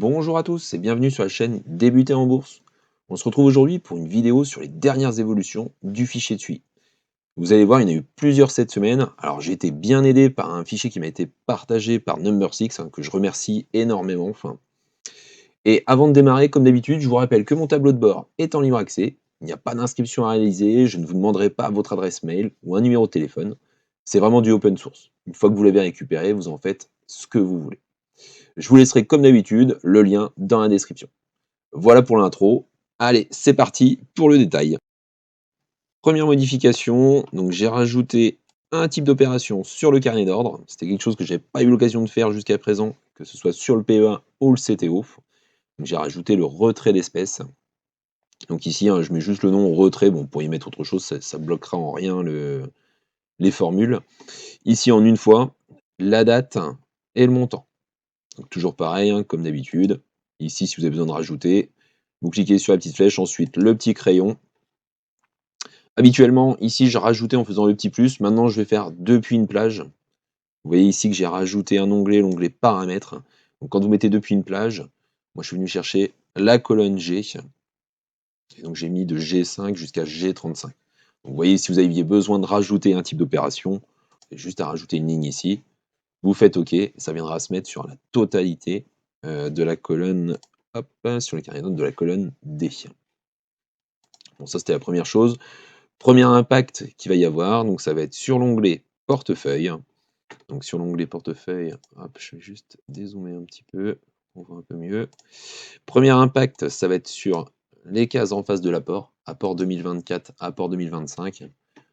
Bonjour à tous et bienvenue sur la chaîne Débuter en bourse. On se retrouve aujourd'hui pour une vidéo sur les dernières évolutions du fichier de suivi. Vous allez voir, il y en a eu plusieurs cette semaine. Alors j'ai été bien aidé par un fichier qui m'a été partagé par Number 6, que je remercie énormément. Et avant de démarrer, comme d'habitude, je vous rappelle que mon tableau de bord est en libre accès. Il n'y a pas d'inscription à réaliser, je ne vous demanderai pas votre adresse mail ou un numéro de téléphone. C'est vraiment du open source. Une fois que vous l'avez récupéré, vous en faites ce que vous voulez. Je vous laisserai comme d'habitude le lien dans la description. Voilà pour l'intro. Allez, c'est parti pour le détail. Première modification, donc j'ai rajouté un type d'opération sur le carnet d'ordre. C'était quelque chose que je n'avais pas eu l'occasion de faire jusqu'à présent, que ce soit sur le PEA ou le CTO. Donc j'ai rajouté le retrait d'espèces. Donc ici, je mets juste le nom retrait. Bon, pour y mettre autre chose, ça bloquera en rien les formules. Ici, en une fois, la date et le montant. Donc toujours pareil, comme d'habitude. Ici, si vous avez besoin de rajouter, vous cliquez sur la petite flèche, ensuite le petit crayon. Habituellement, ici, je rajoutais en faisant le petit plus. Maintenant, je vais faire depuis une plage. Vous voyez ici que j'ai rajouté un onglet, l'onglet paramètres. Donc quand vous mettez depuis une plage, moi je suis venu chercher la colonne G. Et donc j'ai mis de G5 jusqu'à G35. Donc, vous voyez, si vous aviez besoin de rajouter un type d'opération, juste à rajouter une ligne ici. Vous faites OK, ça viendra se mettre sur la totalité de la colonne, hop, sur les carnets de notes de la colonne D. Bon, ça c'était la première chose. Premier impact qu'il va y avoir, donc ça va être sur l'onglet portefeuille. Donc sur l'onglet portefeuille, hop, je vais juste dézoomer un petit peu, on voit un peu mieux. Premier impact, ça va être sur les cases en face de l'apport, apport 2024, apport 2025.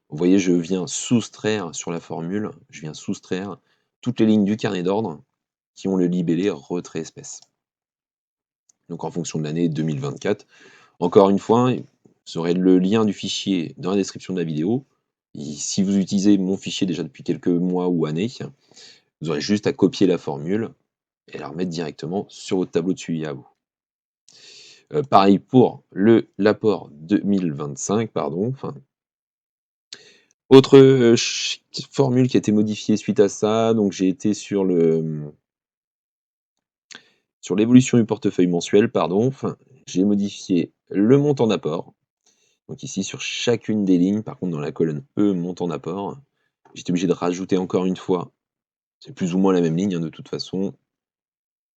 Vous voyez, je viens soustraire sur la formule, je viens soustraire toutes les lignes du carnet d'ordre qui ont le libellé retrait espèce. Donc en fonction de l'année 2024. Encore une fois, vous aurez le lien du fichier dans la description de la vidéo. Et si vous utilisez mon fichier déjà depuis quelques mois ou années, vous aurez juste à copier la formule et la remettre directement sur votre tableau de suivi à vous. Pareil pour l'apport 2025, pardon. Autre formule qui a été modifiée suite à ça, donc j'ai été sur l'évolution du portefeuille mensuel, pardon. J'ai modifié le montant d'apport. Donc ici, sur chacune des lignes, par contre, dans la colonne E, montant d'apport, j'étais obligé de rajouter encore une fois, c'est plus ou moins la même ligne, de toute façon,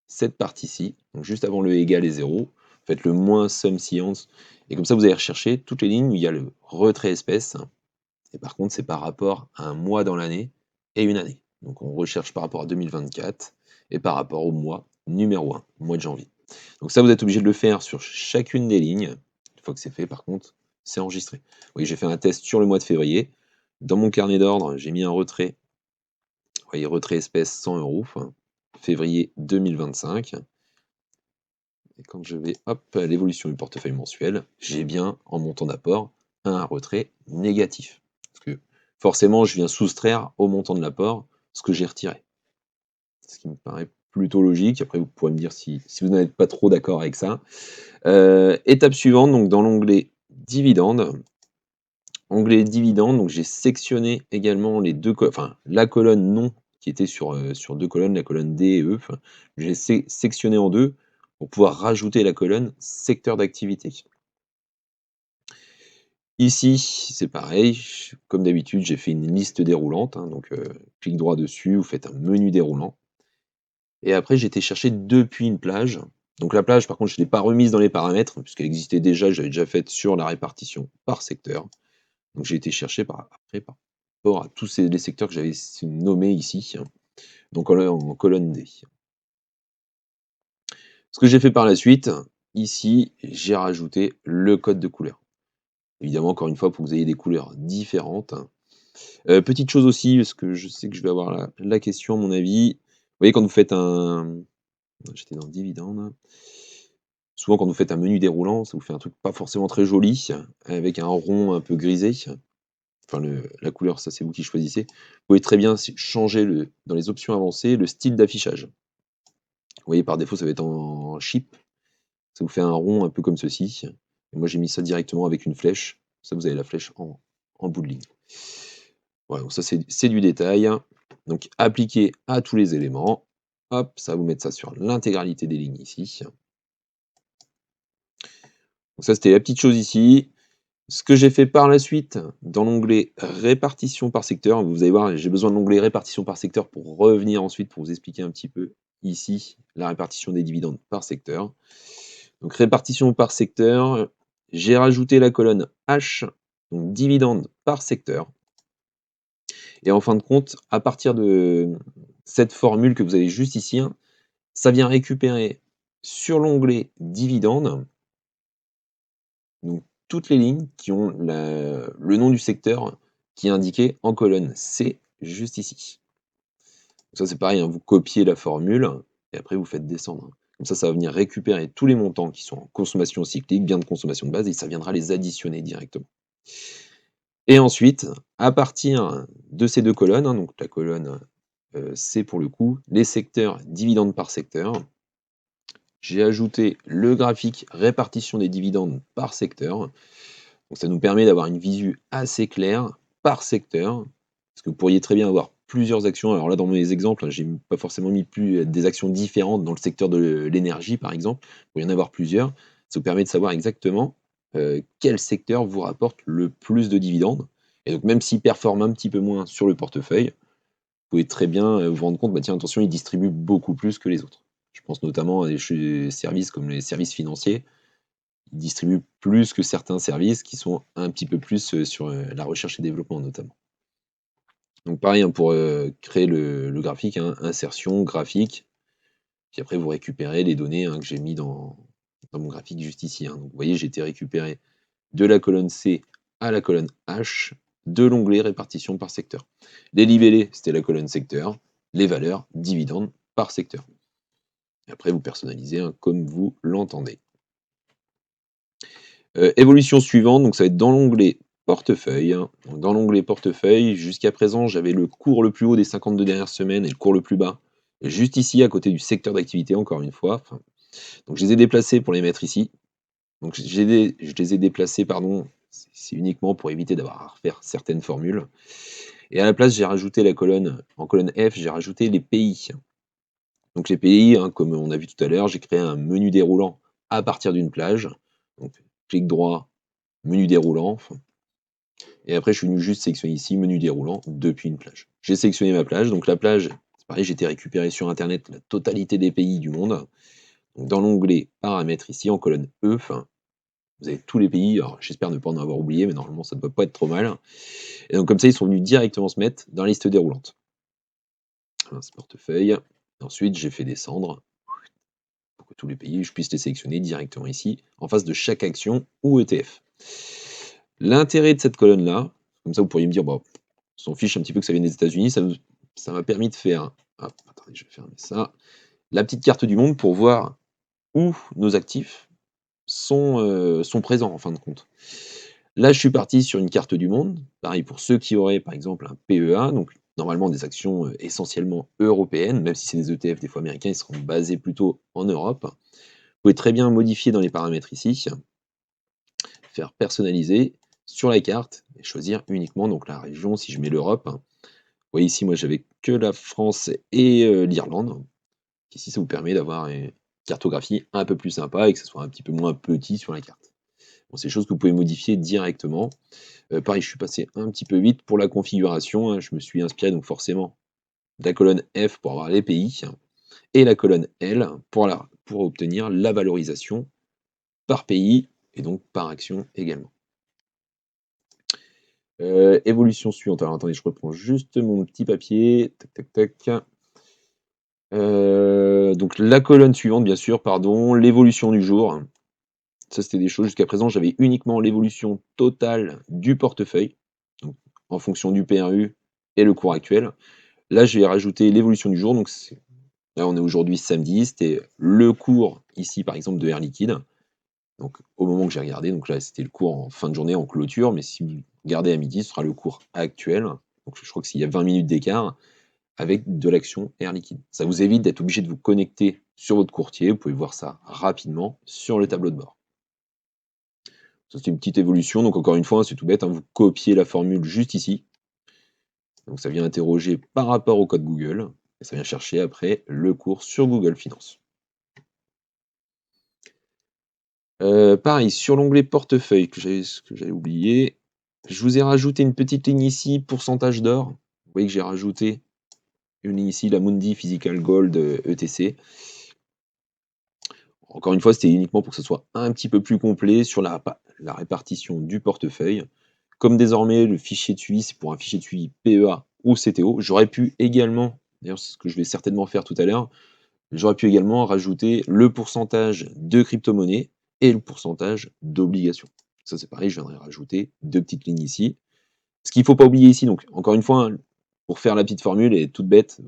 cette partie-ci, donc juste avant le égal et 0, faites le moins sum science, et comme ça, vous allez rechercher toutes les lignes où il y a le retrait espèce, et par contre, c'est par rapport à un mois dans l'année et une année. Donc on recherche par rapport à 2024 et par rapport au mois numéro 1, mois de janvier. Donc ça, vous êtes obligé de le faire sur chacune des lignes. Une fois que c'est fait, par contre, c'est enregistré. Vous voyez, j'ai fait un test sur le mois de février. Dans mon carnet d'ordre, j'ai mis un retrait. Vous voyez, retrait espèce 100 €, février 2025. Et quand je vais, hop, à l'évolution du portefeuille mensuel, j'ai bien, en montant d'apport, un retrait négatif. Parce que forcément, je viens soustraire au montant de l'apport ce que j'ai retiré. Ce qui me paraît plutôt logique. Après, vous pourrez me dire si vous n'êtes pas trop d'accord avec ça. Étape suivante, donc dans l'onglet dividendes. Onglet dividendes, donc j'ai sectionné également les deux la colonne non qui était sur deux colonnes, la colonne D et E. J'ai sectionné en deux pour pouvoir rajouter la colonne secteur d'activité. Ici, c'est pareil, comme d'habitude, j'ai fait une liste déroulante, donc clic droit dessus, vous faites un menu déroulant. Et après, j'ai été chercher depuis une plage. Donc la plage, par contre, je ne l'ai pas remise dans les paramètres, puisqu'elle existait déjà, j'avais déjà faite sur la répartition par secteur. Donc j'ai été chercher par rapport à tous les secteurs que j'avais nommés ici, donc en colonne D. Ce que j'ai fait par la suite, ici, j'ai rajouté le code de couleur. Évidemment, encore une fois, pour que vous ayez des couleurs différentes. Petite chose aussi, parce que je sais que je vais avoir la question, à mon avis. Vous voyez, quand vous faites j'étais dans dividende. Souvent, quand vous faites un menu déroulant, ça vous fait un truc pas forcément très joli, avec un rond un peu grisé. Enfin, la couleur, ça, c'est vous qui choisissez. Vous pouvez très bien changer, dans les options avancées, le style d'affichage. Vous voyez, par défaut, ça va être en chip. Ça vous fait un rond un peu comme ceci. Et moi, j'ai mis ça directement avec une flèche. Ça, vous avez la flèche en bout de ligne. Voilà, donc ça, c'est du détail. Donc, appliquer à tous les éléments. hop, ça va vous mettre ça sur l'intégralité des lignes ici. Donc ça, c'était la petite chose ici. Ce que j'ai fait par la suite, dans l'onglet répartition par secteur, vous allez voir, j'ai besoin de l'onglet répartition par secteur pour revenir ensuite pour vous expliquer un petit peu ici la répartition des dividendes par secteur. Donc répartition par secteur, j'ai rajouté la colonne H, donc dividendes par secteur. Et en fin de compte, à partir de cette formule que vous avez juste ici, hein, ça vient récupérer sur l'onglet dividendes, donc toutes les lignes qui ont le nom du secteur qui est indiqué en colonne C, juste ici. Donc ça c'est pareil, hein, vous copiez la formule et après vous faites descendre. Comme ça va venir récupérer tous les montants qui sont en consommation cyclique, biens de consommation de base, et ça viendra les additionner directement. Et ensuite, à partir de ces deux colonnes, hein, donc la colonne C pour le coup, les secteurs dividendes par secteur, j'ai ajouté le graphique répartition des dividendes par secteur. Donc ça nous permet d'avoir une visu assez claire par secteur, parce que vous pourriez très bien avoir plusieurs actions. Alors là, dans mes exemples, j'ai pas forcément mis des actions différentes dans le secteur de l'énergie, par exemple. Il pourrait y en avoir plusieurs. Ça vous permet de savoir exactement quel secteur vous rapporte le plus de dividendes. Et donc même s'il performe un petit peu moins sur le portefeuille, vous pouvez très bien vous rendre compte, bah tiens, attention, il distribue beaucoup plus que les autres. Je pense notamment à des services comme les services financiers. Ils distribuent plus que certains services qui sont un petit peu plus sur la recherche et développement notamment. Donc pareil, hein, pour créer le graphique, hein, insertion, graphique, puis après vous récupérez les données, hein, que j'ai mis dans mon graphique juste ici, hein. Donc vous voyez, j'ai été récupéré de la colonne C à la colonne H de l'onglet répartition par secteur. Les libellés, c'était la colonne secteur, les valeurs, dividendes par secteur. Et après, vous personnalisez, hein, comme vous l'entendez. Évolution suivante, donc ça va être dans l'onglet portefeuille, hein. Donc dans l'onglet portefeuille, jusqu'à présent, j'avais le cours le plus haut des 52 dernières semaines et le cours le plus bas, juste ici, à côté du secteur d'activité, encore une fois. Enfin, donc je les ai déplacés pour les mettre ici. Donc je les ai déplacés, pardon, c'est uniquement pour éviter d'avoir à refaire certaines formules. Et à la place, j'ai rajouté en colonne F, j'ai rajouté les pays. Donc les pays, hein, comme on a vu tout à l'heure, j'ai créé un menu déroulant à partir d'une plage. Donc clic droit, menu déroulant. Et après, je suis venu juste sélectionner ici, menu déroulant, depuis une plage. J'ai sélectionné ma plage. Donc la plage, c'est pareil, j'ai été récupérer sur Internet la totalité des pays du monde. Donc, dans l'onglet paramètres ici, en colonne E, vous avez tous les pays. Alors j'espère ne pas en avoir oublié, mais normalement ça ne doit pas être trop mal. Et donc comme ça, ils sont venus directement se mettre dans la liste déroulante. Voilà, ce portefeuille. Ensuite, j'ai fait descendre pour que tous les pays, je puisse les sélectionner directement ici, en face de chaque action ou ETF. L'intérêt de cette colonne-là, comme ça vous pourriez me dire, bon, on s'en fiche un petit peu que ça vienne des États-Unis, ça m'a permis de faire, hop, attendez, je vais fermer ça, la petite carte du monde pour voir où nos actifs sont présents en fin de compte. Là, je suis parti sur une carte du monde, pareil pour ceux qui auraient par exemple un PEA, donc normalement des actions essentiellement européennes, même si c'est des ETF des fois américains, ils seront basés plutôt en Europe. Vous pouvez très bien modifier dans les paramètres ici, faire personnaliser sur la carte et choisir uniquement donc la région. Si je mets l'Europe, vous voyez ici, moi j'avais que la France et l'Irlande. Ici, ça vous permet d'avoir une cartographie un peu plus sympa et que ce soit un petit peu moins petit sur la carte. Bon, c'est des choses que vous pouvez modifier directement. Pareil, je suis passé un petit peu vite pour la configuration, hein. Je me suis inspiré donc forcément de la colonne F pour avoir les pays et la colonne L pour obtenir la valorisation par pays et donc par action également. Évolution suivante. Alors attendez, je reprends juste mon petit papier. Tac, tac, tac. Donc la colonne suivante, bien sûr, pardon, l'évolution du jour. Ça, c'était des choses jusqu'à présent, j'avais uniquement l'évolution totale du portefeuille, donc en fonction du PRU et le cours actuel. Là, je vais rajouter l'évolution du jour. Donc là, on est aujourd'hui samedi, c'était le cours ici, par exemple, de Air Liquide. Donc au moment que j'ai regardé, donc là, c'était le cours en fin de journée, en clôture, mais si vous regardez à midi, ce sera le cours actuel. Donc je crois que s'il y a 20 minutes d'écart avec de l'action Air Liquide. Ça vous évite d'être obligé de vous connecter sur votre courtier. Vous pouvez voir ça rapidement sur le tableau de bord. Ça, c'est une petite évolution. Donc encore une fois, hein, c'est tout bête, hein, vous copiez la formule juste ici. Donc ça vient interroger par rapport au code Google. Et ça vient chercher après le cours sur Google Finance. Pareil, sur l'onglet portefeuille ce que j'avais oublié, je vous ai rajouté une petite ligne ici, pourcentage d'or. Vous voyez que j'ai rajouté une ligne ici, l'Amundi Physical Gold, ETC. Encore une fois, c'était uniquement pour que ce soit un petit peu plus complet sur la répartition du portefeuille. Comme désormais le fichier TUI, c'est pour un fichier TUI PEA ou CTO, j'aurais pu également, d'ailleurs c'est ce que je vais certainement faire tout à l'heure, j'aurais pu également rajouter le pourcentage de crypto-monnaie et le pourcentage d'obligations. Ça c'est pareil, je viendrai rajouter 2 petites lignes ici. Ce qu'il ne faut pas oublier ici, donc encore une fois, hein, pour faire la petite formule, elle est toute bête,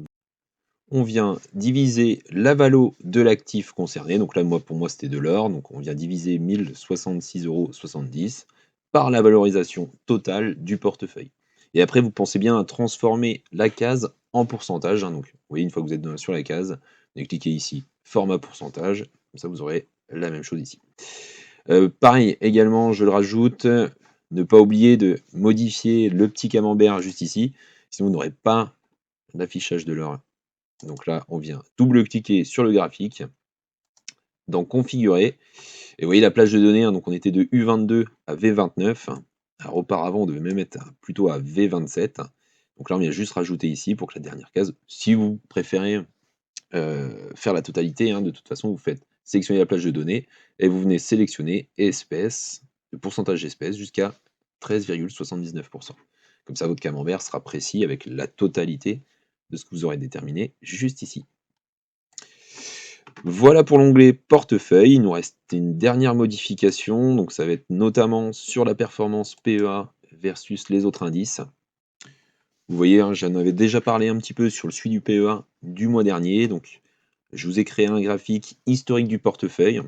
on vient diviser la valo de l'actif concerné, donc là pour moi c'était de l'or, donc on vient diviser 1066,70 € par la valorisation totale du portefeuille. Et après vous pensez bien à transformer la case en pourcentage, hein, donc vous voyez une fois que vous êtes sur la case, vous allez cliquer ici format pourcentage, comme ça vous aurez la même chose ici. Pareil également je le rajoute, ne pas oublier de modifier le petit camembert juste ici, sinon vous n'aurez pas l'affichage de l'or. Donc là, on vient double-cliquer sur le graphique, dans configurer, et vous voyez la plage de données, hein, donc on était de U22 à V29. Alors auparavant, on devait même être plutôt à V27. Donc là, on vient juste rajouter ici pour que la dernière case, si vous préférez faire la totalité, hein, de toute façon, vous faites sélectionner la plage de données et vous venez sélectionner espèces, le pourcentage d'espèces jusqu'à 13,79%. Comme ça, votre camembert sera précis avec la totalité de ce que vous aurez déterminé juste ici. Voilà pour l'onglet portefeuille. Il nous reste une dernière modification, donc ça va être notamment sur la performance PEA versus les autres indices. Vous voyez, hein, j'en avais déjà parlé un petit peu sur le suivi du PEA du mois dernier, donc je vous ai créé un graphique historique du portefeuille.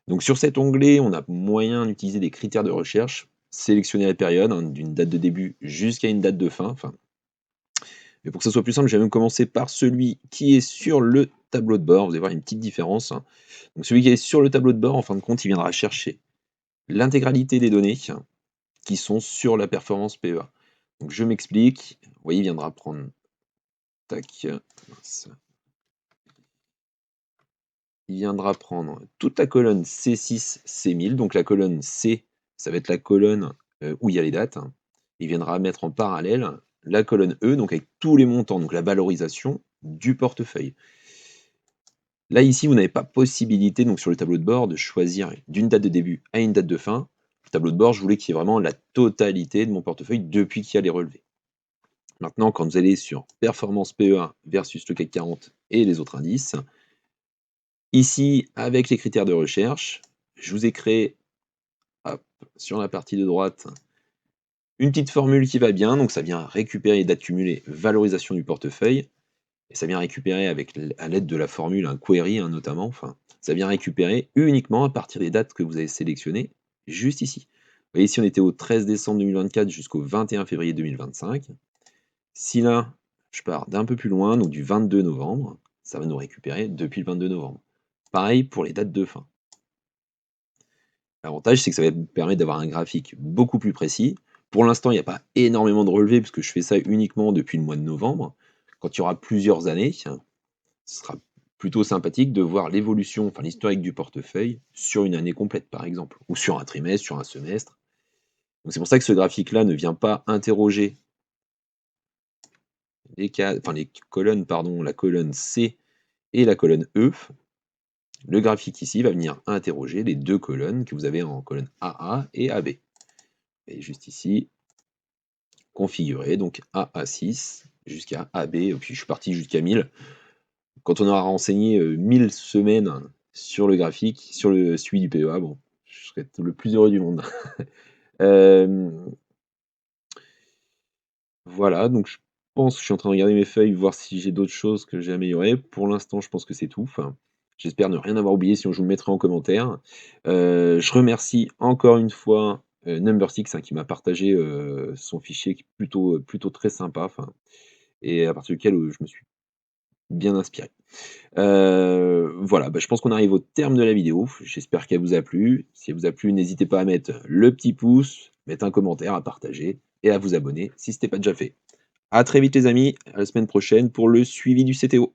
Donc sur cet onglet, on a moyen d'utiliser des critères de recherche, sélectionner la période, hein, d'une date de début jusqu'à une date de fin. Mais pour que ça soit plus simple, j'ai même commencé par celui qui est sur le tableau de bord. Vous allez voir une petite différence. Donc celui qui est sur le tableau de bord, en fin de compte, il viendra chercher l'intégralité des données qui sont sur la performance PEA. Donc je m'explique. Vous voyez, il viendra prendre. Tac. Il viendra prendre toute la colonne C6, C1000. Donc la colonne C, ça va être la colonne où il y a les dates. Il viendra mettre en parallèle la colonne E, donc avec tous les montants, donc la valorisation du portefeuille. Là, ici, vous n'avez pas possibilité, donc sur le tableau de bord, de choisir d'une date de début à une date de fin. Le tableau de bord, je voulais qu'il y ait vraiment la totalité de mon portefeuille depuis qu'il y a les relevés. Maintenant, quand vous allez sur Performance PEA versus le CAC 40 et les autres indices, ici, avec les critères de recherche, je vous ai créé, hop, sur la partie de droite, une petite formule qui va bien. Donc, ça vient récupérer les dates cumulées, valorisation du portefeuille. Et ça vient récupérer à l'aide de la formule un query, hein, notamment, ça vient récupérer uniquement à partir des dates que vous avez sélectionnées, juste ici. Vous voyez, ici on était au 13 décembre 2024 jusqu'au 21 février 2025. Si là, je pars d'un peu plus loin, donc du 22 novembre, ça va nous récupérer depuis le 22 novembre. Pareil pour les dates de fin. L'avantage, c'est que ça va vous permettre d'avoir un graphique beaucoup plus précis. Pour l'instant, il n'y a pas énormément de relevés, puisque je fais ça uniquement depuis le mois de novembre. Quand il y aura plusieurs années, ce sera plutôt sympathique de voir l'évolution, enfin l'historique du portefeuille sur une année complète par exemple, ou sur un trimestre, sur un semestre. Donc c'est pour ça que ce graphique-là ne vient pas interroger les colonnes, pardon, la colonne C et la colonne E. Le graphique ici va venir interroger les deux colonnes que vous avez en colonne AA et AB. Et juste ici, configurer donc AA6 jusqu'à AB, et puis je suis parti jusqu'à 1000. Quand on aura renseigné 1000 semaines sur le graphique, sur le suivi du PEA, bon, je serai le plus heureux du monde. Voilà, donc je pense que je suis en train de regarder mes feuilles, voir si j'ai d'autres choses que j'ai améliorées. Pour l'instant, je pense que c'est tout. J'espère ne rien avoir oublié, sinon je vous le mettrai en commentaire. Je remercie encore une fois Number6, hein, qui m'a partagé son fichier qui est plutôt très sympa, et à partir duquel je me suis bien inspiré. Voilà, je pense qu'on arrive au terme de la vidéo. J'espère qu'elle vous a plu. Si elle vous a plu, n'hésitez pas à mettre le petit pouce, mettre un commentaire, à partager et à vous abonner si ce n'était pas déjà fait. À très vite les amis, à la semaine prochaine pour le suivi du CTO.